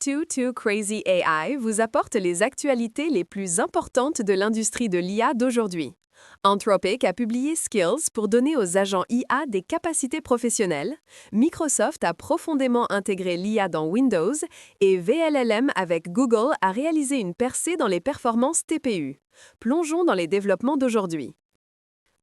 Too Crazy AI vous apporte les actualités les plus importantes de l'industrie de l'IA d'aujourd'hui. Anthropic a publié Skills pour donner aux agents IA des capacités professionnelles, Microsoft a profondément intégré l'IA dans Windows et VLLM avec Google a réalisé une percée dans les performances TPU. Plongeons dans les développements d'aujourd'hui.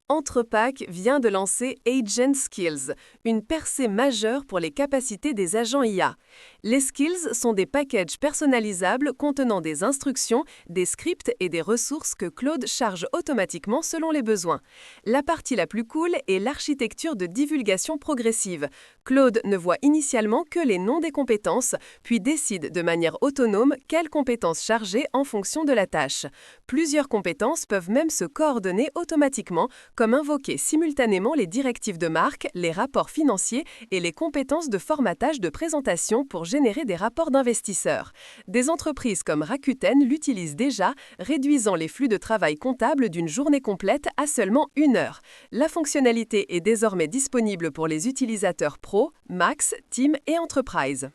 Anthropic vient de lancer Agent Skills, une percée majeure pour les capacités des agents IA. Les skills sont des packages personnalisables contenant des instructions, des scripts et des ressources que Claude charge automatiquement selon les besoins. La partie la plus cool est l'architecture de divulgation progressive. Claude ne voit initialement que les noms des compétences, puis décide de manière autonome quelles compétences charger en fonction de la tâche. Plusieurs compétences peuvent même se coordonner automatiquement, comme invoquer simultanément les directives de marque, les rapports financiers et les compétences de formatage de présentation pour générer des rapports d'investisseurs. Des entreprises comme Rakuten l'utilisent déjà, réduisant les flux de travail comptable d'une journée complète à seulement 1 heure. La fonctionnalité est désormais disponible pour les utilisateurs Pro, Max, Team et Enterprise.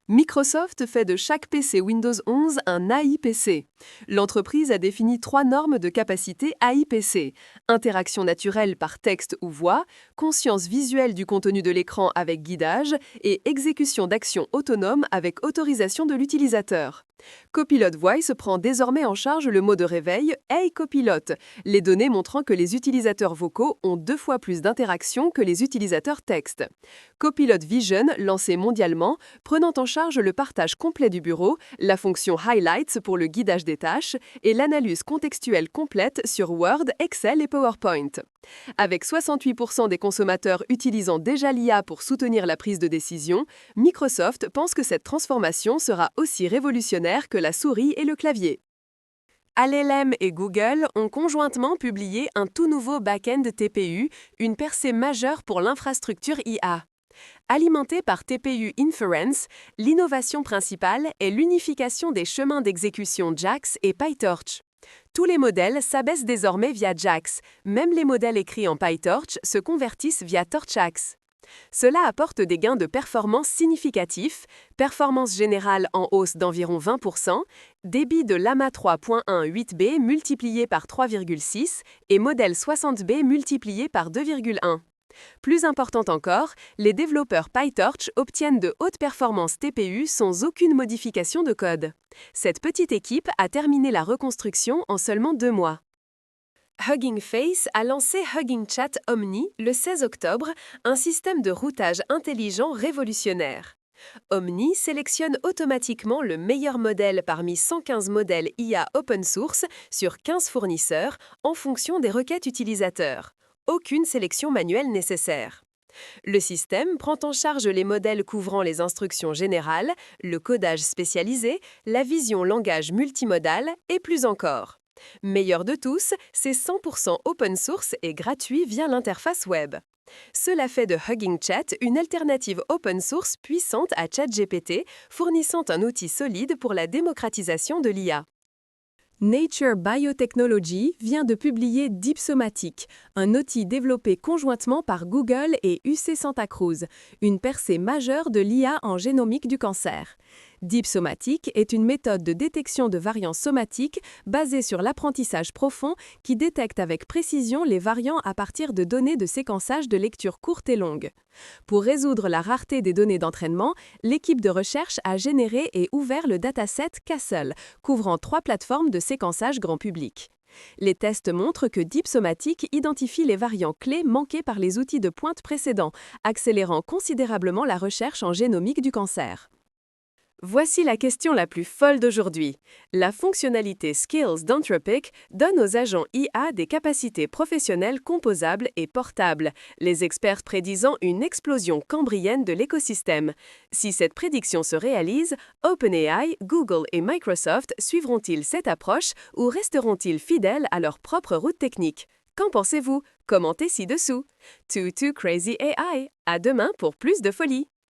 Microsoft fait de chaque PC Windows 11 un AI PC. L'entreprise a défini 3 normes de capacité AI PC: interaction naturelle par texte ou voix, conscience visuelle du contenu de l'écran avec guidage et exécution d'actions autonomes avec autorisation de l'utilisateur. Copilot Voice prend désormais en charge le mot de réveil « Hey Copilot », les données montrant que les utilisateurs vocaux ont 2 fois plus d'interactions que les utilisateurs texte. Copilot Vision, lancé mondialement, prenant en charge le partage complet du bureau, la fonction Highlights pour le guidage des tâches et l'analyse contextuelle complète sur Word, Excel et PowerPoint. Avec 68% des consommateurs utilisant déjà l'IA pour soutenir la prise de décision, Microsoft pense que cette transformation sera aussi révolutionnaire que la souris et le clavier. LLM et Google ont conjointement publié un tout nouveau back-end TPU, une percée majeure pour l'infrastructure IA. Alimenté par TPU Inference, l'innovation principale est l'unification des chemins d'exécution JAX et PyTorch. Tous les modèles s'abaissent désormais via JAX, même les modèles écrits en PyTorch se convertissent via TorchAX. Cela apporte des gains de performance significatifs, performance générale en hausse d'environ 20%, débit de Llama 3.1 8B multiplié par 3,6 et modèle 60B multiplié par 2,1. Plus important encore, les développeurs PyTorch obtiennent de hautes performances TPU sans aucune modification de code. Cette petite équipe a terminé la reconstruction en seulement 2 mois. Hugging Face a lancé Hugging Chat Omni le 16 octobre, un système de routage intelligent révolutionnaire. Omni sélectionne automatiquement le meilleur modèle parmi 115 modèles IA open source sur 15 fournisseurs en fonction des requêtes utilisateurs. Aucune sélection manuelle nécessaire. Le système prend en charge les modèles couvrant les instructions générales, le codage spécialisé, la vision langage multimodal et plus encore. Meilleur de tous, c'est 100% open source et gratuit via l'interface web. Cela fait de Hugging Chat une alternative open source puissante à ChatGPT, fournissant un outil solide pour la démocratisation de l'IA. Nature Biotechnology vient de publier Dipsomatic, un outil développé conjointement par Google et UC Santa Cruz, une percée majeure de l'IA en génomique du cancer. Dipsomatic est une méthode de détection de variants somatiques basée sur l'apprentissage profond qui détecte avec précision les variants à partir de données de séquençage de lecture courte et longue. Pour résoudre la rareté des données d'entraînement, l'équipe de recherche a généré et ouvert le dataset Castle, couvrant 3 plateformes de séquençage grand public. Les tests montrent que Dipsomatic identifie les variants clés manqués par les outils de pointe précédents, accélérant considérablement la recherche en génomique du cancer. Voici la question la plus folle d'aujourd'hui. La fonctionnalité Skills d'Anthropic donne aux agents IA des capacités professionnelles composables et portables, les experts prédisant une explosion cambrienne de l'écosystème. Si cette prédiction se réalise, OpenAI, Google et Microsoft suivront-ils cette approche ou resteront-ils fidèles à leur propre route technique? Qu'en pensez-vous? Commentez ci-dessous. Too Crazy AI. À demain pour plus de folie.